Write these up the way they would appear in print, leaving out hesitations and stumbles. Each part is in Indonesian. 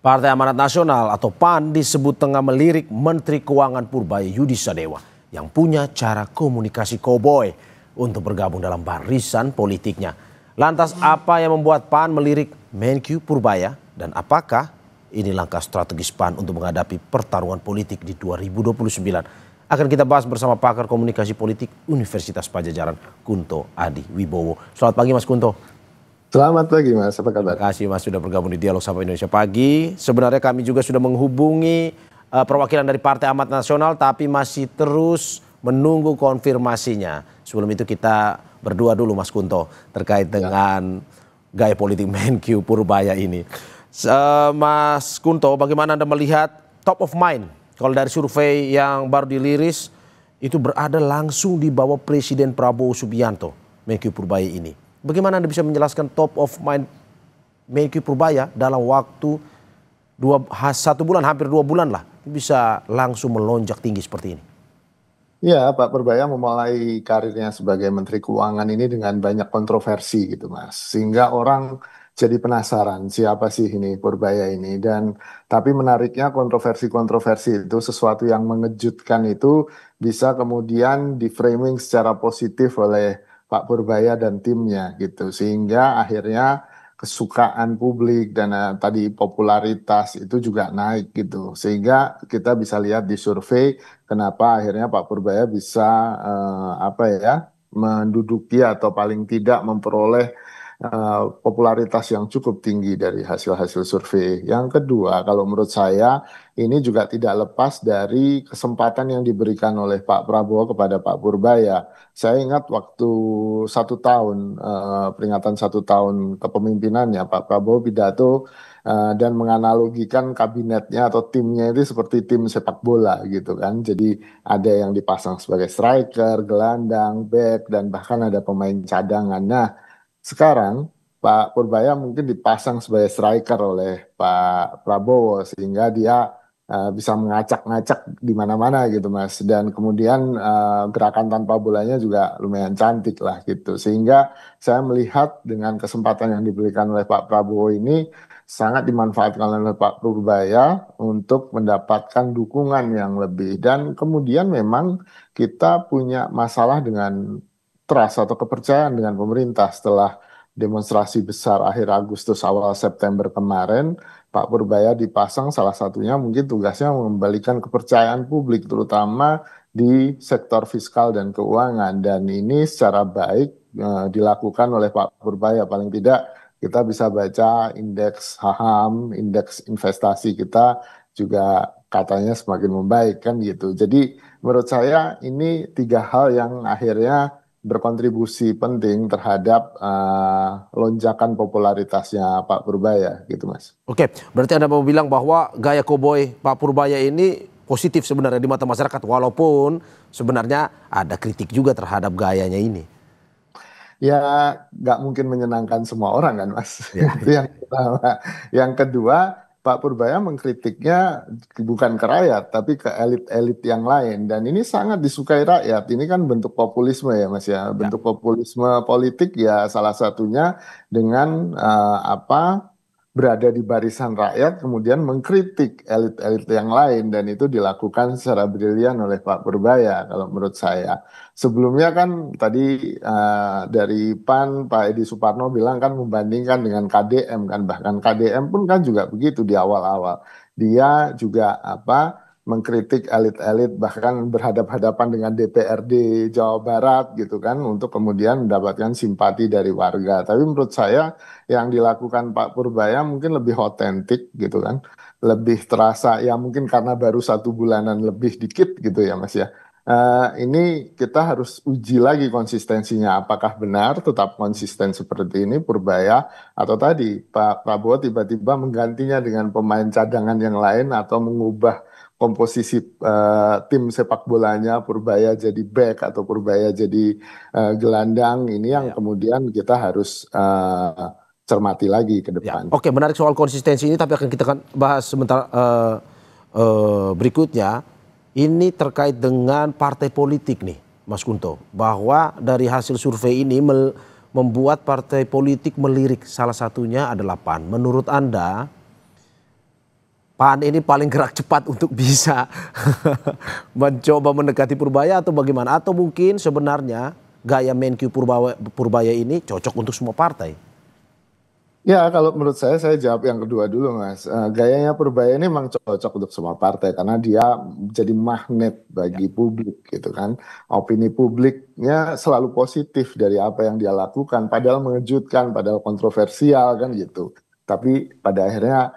Partai Amanat Nasional atau PAN disebut tengah melirik Menteri Keuangan Purbaya Yudi Sadewa yang punya cara komunikasi koboi untuk bergabung dalam barisan politiknya. Lantas apa yang membuat PAN melirik Menkyu Purbaya dan apakah ini langkah strategis PAN untuk menghadapi pertarungan politik di 2029? Akan kita bahas bersama pakar komunikasi politik Universitas Padjadjaran Kunto Adi Wibowo. Selamat pagi Mas Kunto. Selamat pagi Mas, apa kabar? Terima kasih Mas sudah bergabung di Dialog Sapa Indonesia Pagi. Sebenarnya kami juga sudah menghubungi perwakilan dari Partai Amanat Nasional tapi masih terus menunggu konfirmasinya. Sebelum itu kita berdua dulu Mas Kunto terkait dengan gaya politik Menkyu Purbaya ini. Mas Kunto, bagaimana Anda melihat top of mind kalau dari survei yang baru dirilis itu berada langsung di bawah Presiden Prabowo Subianto, Menkyu Purbaya ini. Bagaimana Anda bisa menjelaskan top of mind Menkyu Purbaya dalam waktu 1 bulan, hampir 2 bulan lah, bisa langsung melonjak tinggi seperti ini? Ya, Pak Purbaya memulai karirnya sebagai Menteri Keuangan ini dengan banyak kontroversi gitu Mas. Sehingga orang jadi penasaran siapa sih ini Purbaya ini. Tapi menariknya kontroversi-kontroversi itu sesuatu yang mengejutkan itu bisa kemudian di-framing secara positif oleh Pak Purbaya dan timnya gitu. Sehingga akhirnya kesukaan publik dan tadi popularitas itu juga naik gitu. Sehingga kita bisa lihat di survei kenapa akhirnya Pak Purbaya bisa menduduki atau paling tidak memperoleh popularitas yang cukup tinggi dari hasil-hasil survei. Yang kedua, kalau menurut saya ini juga tidak lepas dari kesempatan yang diberikan oleh Pak Prabowo kepada Pak Purbaya. Saya ingat waktu 1 tahun peringatan 1 tahun kepemimpinannya Pak Prabowo pidato dan menganalogikan kabinetnya atau timnya itu seperti tim sepak bola gitu kan. Jadi ada yang dipasang sebagai striker, gelandang, back, dan bahkan ada pemain cadangan. Nah, sekarang Pak Purbaya mungkin dipasang sebagai striker oleh Pak Prabowo sehingga dia bisa mengacak-ngacak di mana-mana gitu Mas. Dan kemudian gerakan tanpa bolanya juga lumayan cantik lah gitu. Sehingga saya melihat dengan kesempatan yang diberikan oleh Pak Prabowo ini sangat dimanfaatkan oleh Pak Purbaya untuk mendapatkan dukungan yang lebih. Dan kemudian memang kita punya masalah dengan trust atau kepercayaan dengan pemerintah setelah demonstrasi besar akhir Agustus awal September kemarin. Pak Purbaya dipasang salah satunya mungkin tugasnya mengembalikan kepercayaan publik terutama di sektor fiskal dan keuangan, dan ini secara baik dilakukan oleh Pak Purbaya. Paling tidak kita bisa baca indeks saham, indeks investasi kita juga katanya semakin membaik kan gitu. Jadi menurut saya ini 3 hal yang akhirnya berkontribusi penting terhadap lonjakan popularitasnya Pak Purbaya gitu Mas. Oke, berarti Anda mau bilang bahwa gaya koboi Pak Purbaya ini positif sebenarnya di mata masyarakat walaupun sebenarnya ada kritik juga terhadap gayanya ini. Ya nggak mungkin menyenangkan semua orang kan Mas. Ya. Itu yang pertama. Yang kedua, Pak Purbaya mengkritiknya bukan ke rakyat tapi ke elit-elit yang lain, dan ini sangat disukai rakyat. Ini kan bentuk populisme ya Mas ya. Bentuk populisme politik ya salah satunya dengan berada di barisan rakyat kemudian mengkritik elit-elit yang lain, dan itu dilakukan secara brilian oleh Pak Purbaya kalau menurut saya. Sebelumnya kan tadi dari PAN Pak Edi Suparno bilang kan membandingkan dengan KDM kan, bahkan KDM pun kan juga begitu di awal-awal. Dia juga mengkritik elit-elit bahkan berhadap-hadapan dengan DPRD Jawa Barat gitu kan untuk kemudian mendapatkan simpati dari warga. Tapi menurut saya yang dilakukan Pak Purbaya mungkin lebih otentik gitu kan, lebih terasa ya mungkin karena baru 1 bulanan lebih dikit gitu ya Mas ya. Ini kita harus uji lagi konsistensinya, apakah benar tetap konsisten seperti ini Purbaya, atau tadi Pak Prabowo tiba-tiba menggantinya dengan pemain cadangan yang lain atau mengubah komposisi tim sepak bolanya, Purbaya jadi back atau Purbaya jadi gelandang. Ini yang kemudian kita harus cermati lagi ke depan. Oke, menarik soal konsistensi ini, tapi akan kita bahas sebentar berikutnya. Ini terkait dengan partai politik nih Mas Kunto, bahwa dari hasil survei ini membuat partai politik melirik, salah satunya adalah PAN. Menurut Anda PAN ini paling gerak cepat untuk bisa mencoba mendekati Purbaya atau bagaimana? Atau mungkin sebenarnya gaya Menkyu Purbaya ini cocok untuk semua partai? Ya, kalau menurut saya jawab yang kedua dulu, Mas. Gayanya Purbaya ini memang cocok untuk semua partai karena dia jadi magnet Ya, bagi publik gitu kan. Opini publiknya selalu positif dari apa yang dia lakukan, padahal mengejutkan, padahal kontroversial kan gitu. Tapi pada akhirnya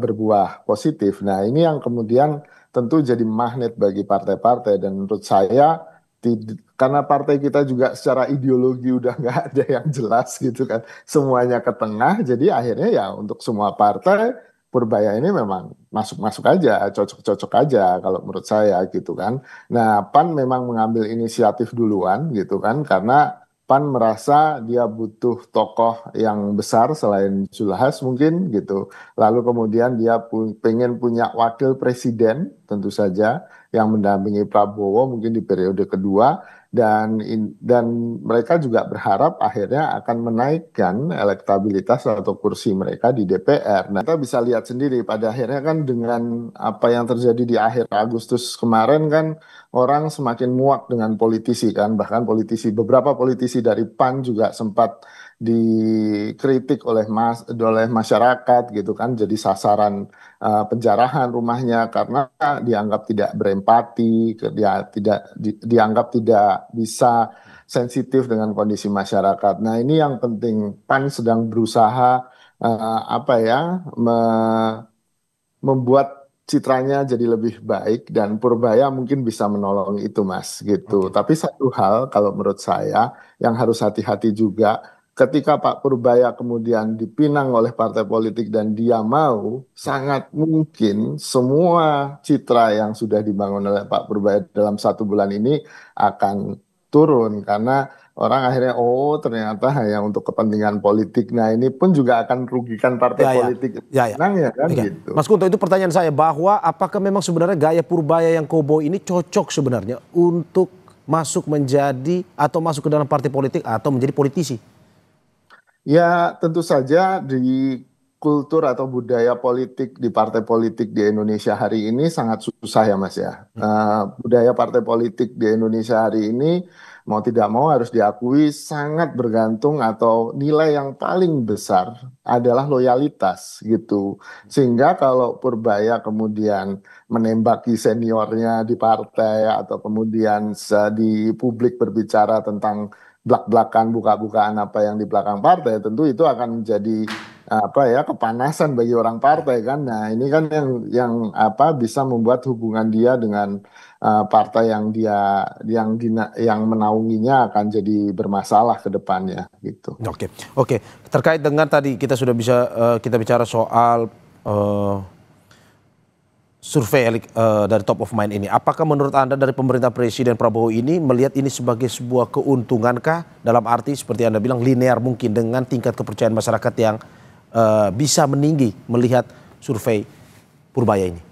berbuah positif. Nah, ini yang kemudian tentu jadi magnet bagi partai-partai dan menurut saya karena partai kita juga secara ideologi udah nggak ada yang jelas gitu kan, semuanya ke tengah, jadi akhirnya ya untuk semua partai Purbaya ini memang masuk-masuk aja, cocok-cocok aja kalau menurut saya gitu kan. Nah, PAN memang mengambil inisiatif duluan gitu kan, karena PAN merasa dia butuh tokoh yang besar selain Zulhas mungkin gitu. Lalu kemudian dia pengen punya wakil presiden tentu saja yang mendampingi Prabowo mungkin di periode kedua dan mereka juga berharap akhirnya akan menaikkan elektabilitas atau kursi mereka di DPR. Nah, kita bisa lihat sendiri pada akhirnya kan dengan apa yang terjadi di akhir Agustus kemarin kan orang semakin muak dengan politisi kan, bahkan beberapa politisi dari PAN juga sempat dikritik oleh masyarakat gitu kan, jadi sasaran penjarahan rumahnya karena dianggap tidak berempati, dia dianggap tidak bisa sensitif dengan kondisi masyarakat. Nah, ini yang penting. PAN sedang berusaha apa ya membuat citranya jadi lebih baik dan Purbaya mungkin bisa menolong itu Mas gitu. oke. Tapi satu hal kalau menurut saya yang harus hati-hati juga ketika Pak Purbaya kemudian dipinang oleh partai politik dan dia mau, sangat mungkin semua citra yang sudah dibangun oleh Pak Purbaya dalam 1 bulan ini akan turun karena orang akhirnya oh ternyata hanya untuk kepentingan politik. Nah, ini pun juga akan merugikan partai Ya, ya, politik ya, ya. menang ya kan Oke, gitu. Mas Kunto, itu pertanyaan saya bahwa apakah memang sebenarnya gaya Purbaya yang koboi ini cocok sebenarnya untuk masuk menjadi atau masuk ke dalam partai politik atau menjadi politisi? Ya, tentu saja di kultur atau budaya politik di partai politik di Indonesia hari ini sangat susah ya Mas ya. Budaya partai politik di Indonesia hari ini mau tidak mau harus diakui sangat bergantung atau nilai yang paling besar adalah loyalitas gitu. Sehingga kalau Purbaya kemudian menembaki seniornya di partai atau kemudian di publik berbicara tentang belak-belakan buka-bukaan apa yang di belakang partai tentu itu akan menjadi apa ya kepanasan bagi orang Ya. partai kan. Nah, ini kan yang apa bisa membuat hubungan dia dengan partai yang menaunginya akan jadi bermasalah ke depannya gitu. Oke, oke. Terkait dengan tadi kita sudah bisa kita bicara soal eh, survei dari top of mind ini. Apakah menurut Anda dari pemerintah Presiden Prabowo ini melihat ini sebagai sebuah keuntungankah dalam arti seperti Anda bilang linear mungkin dengan tingkat kepercayaan masyarakat yang bisa meninggi melihat survei Purbaya ini?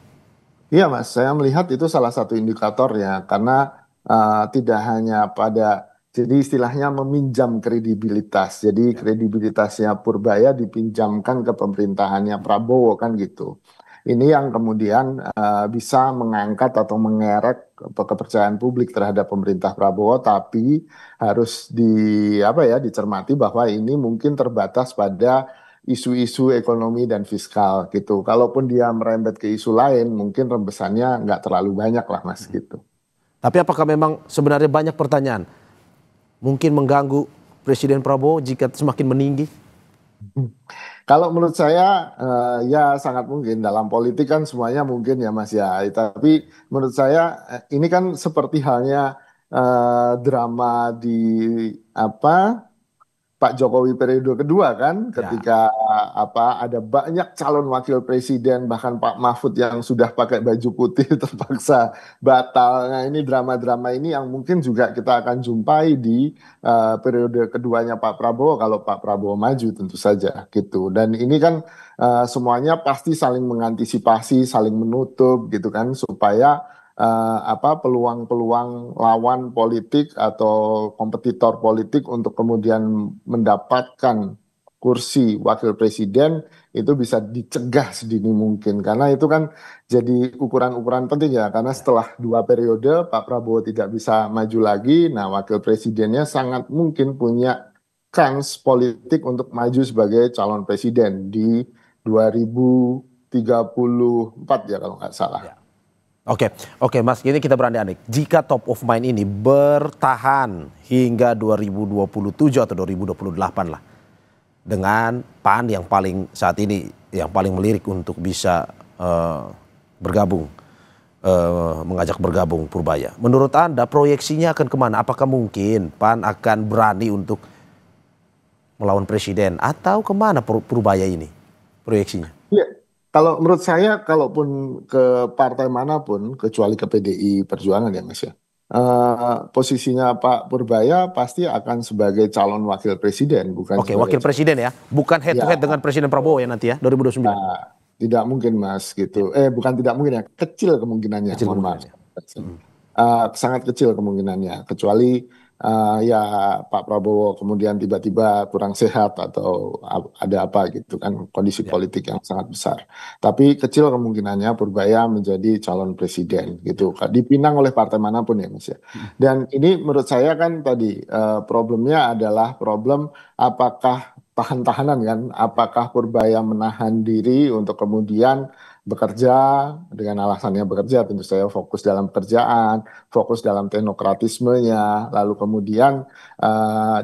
Iya Mas, saya melihat itu salah satu indikatornya karena tidak hanya jadi istilahnya meminjam kredibilitas. Jadi kredibilitasnya Purbaya dipinjamkan ke pemerintahannya Prabowo kan gitu. Ini yang kemudian bisa mengangkat atau mengerek kepercayaan publik terhadap pemerintah Prabowo, tapi harus apa ya dicermati bahwa ini mungkin terbatas pada isu-isu ekonomi dan fiskal gitu. Kalaupun dia merembet ke isu lain, mungkin rembesannya nggak terlalu banyak lah Mas gitu. Tapi apakah memang sebenarnya banyak pertanyaan mungkin mengganggu Presiden Prabowo jika semakin meninggi? Kalau menurut saya ya sangat mungkin dalam politik kan semuanya mungkin ya Mas ya. Tapi menurut saya ini kan seperti halnya drama di apa Pak Jokowi periode kedua kan Ya. ketika apa ada banyak calon wakil presiden bahkan Pak Mahfud yang sudah pakai baju putih terpaksa batal. Nah, ini drama-drama ini yang mungkin juga kita akan jumpai di periode keduanya Pak Prabowo kalau Pak Prabowo maju tentu saja gitu. Dan ini kan semuanya pasti saling mengantisipasi, saling menutup gitu kan supaya apa peluang-peluang lawan politik atau kompetitor politik untuk kemudian mendapatkan kursi wakil presiden itu bisa dicegah sedini mungkin, karena itu kan jadi ukuran-ukuran penting ya, karena setelah 2 periode Pak Prabowo tidak bisa maju lagi, nah wakil presidennya sangat mungkin punya kans politik untuk maju sebagai calon presiden di 2034 ya kalau nggak salah. Ya. Oke, oke Mas, ini kita berandai-andai. Jika top of mind ini bertahan hingga 2027 atau 2028 lah, dengan PAN yang paling saat ini yang paling melirik untuk bisa bergabung, mengajak bergabung Purbaya. Menurut Anda proyeksinya akan kemana? Apakah mungkin PAN akan berani untuk melawan presiden atau kemana Purbaya ini proyeksinya? Iya, kalau menurut saya, kalaupun ke partai manapun, kecuali ke PDI Perjuangan ya Mas ya, posisinya Pak Purbaya pasti akan sebagai calon wakil presiden, bukan Oke, sebagai wakil presiden ya, bukan head to head ya, dengan Presiden Prabowo ya nanti ya 2029. tidak mungkin Mas Ya, gitu. Bukan tidak mungkin ya, kecil kemungkinannya, kecil mohon maaf. kemungkinannya. Mm. Sangat kecil kemungkinannya, kecuali ya Pak Prabowo kemudian tiba-tiba kurang sehat atau ada apa gitu kan, kondisi Ya, politik yang sangat besar. Tapi kecil kemungkinannya Purbaya menjadi calon presiden ya. gitu, dipinang oleh partai manapun ya Mas ya. Mm. Dan ini menurut saya kan tadi problemnya adalah problem apakah tahan-tahanan kan, apakah Purbaya menahan diri untuk kemudian bekerja dengan alasannya bekerja, tentu saya fokus dalam pekerjaan, fokus dalam teknokratismenya, lalu kemudian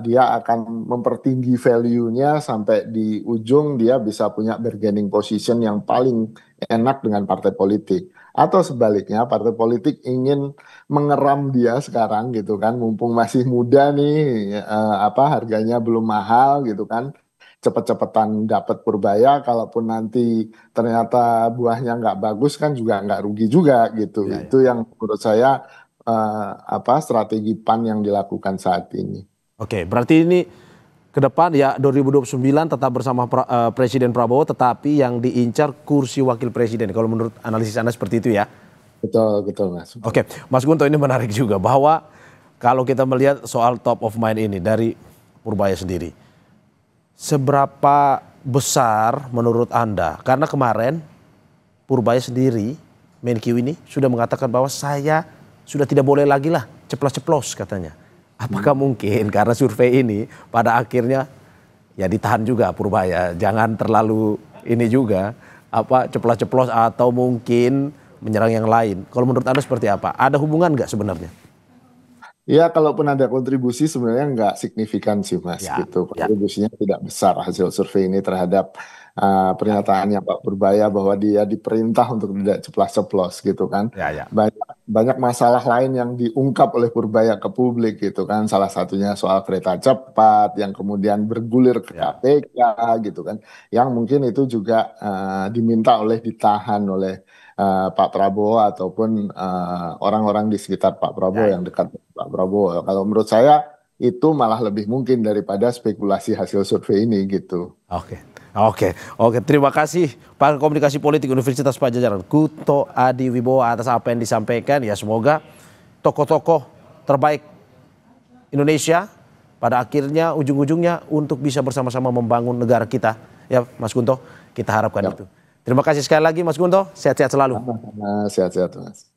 dia akan mempertinggi value-nya sampai di ujung dia bisa punya bargaining position yang paling enak dengan partai politik. Atau sebaliknya, partai politik ingin mengeram dia sekarang gitu kan, mumpung masih muda nih, harganya belum mahal gitu kan, cepet-cepetan dapat Purbaya, kalaupun nanti ternyata buahnya nggak bagus kan juga nggak rugi juga gitu. Ya, ya. Itu yang menurut saya strategi PAN yang dilakukan saat ini. Oke, berarti ini ke depan ya 2029 tetap bersama Presiden Prabowo, tetapi yang diincar kursi wakil presiden. Kalau menurut analisis Anda seperti itu ya. Betul, betul Mas. Betul. Oke, Mas Gunto, ini menarik juga bahwa kalau kita melihat soal top of mind ini dari Purbaya sendiri, seberapa besar menurut Anda? Karena kemarin Purbaya sendiri, Menkyu ini sudah mengatakan bahwa saya sudah tidak boleh lagi lah ceplos-ceplos katanya. Apakah mungkin karena survei ini pada akhirnya ya ditahan juga Purbaya, jangan terlalu ini juga ceplos-ceplos atau mungkin menyerang yang lain. Kalau menurut Anda seperti apa? Ada hubungan nggak sebenarnya? Ya, kalaupun ada kontribusi sebenarnya nggak signifikan sih Mas Ya, gitu. ya, Kontribusinya tidak besar hasil survei ini terhadap pernyataannya Pak Purbaya bahwa dia diperintah untuk tidak ceplas-ceplos gitu kan. ya, ya, Banyak banyak masalah lain yang diungkap oleh Purbaya ke publik gitu kan. Salah satunya soal kereta cepat yang kemudian bergulir ke ya. KPK gitu kan. Yang mungkin itu juga diminta ditahan oleh Pak Prabowo ataupun orang-orang di sekitar Pak Prabowo Ya, yang dekat dengan Pak Prabowo. Kalau menurut saya itu malah lebih mungkin daripada spekulasi hasil survei ini gitu. oke, oke, oke. Terima kasih Pak Komunikasi Politik Universitas Padjadjaran, Kuto Adi Wibowo atas apa yang disampaikan. Ya semoga tokoh-tokoh terbaik Indonesia pada akhirnya ujung-ujungnya untuk bisa bersama-sama membangun negara kita. Ya Mas Gunto, kita harapkan Ya. itu. Terima kasih sekali lagi Mas Gunto, sehat-sehat selalu. Sehat-sehat Mas.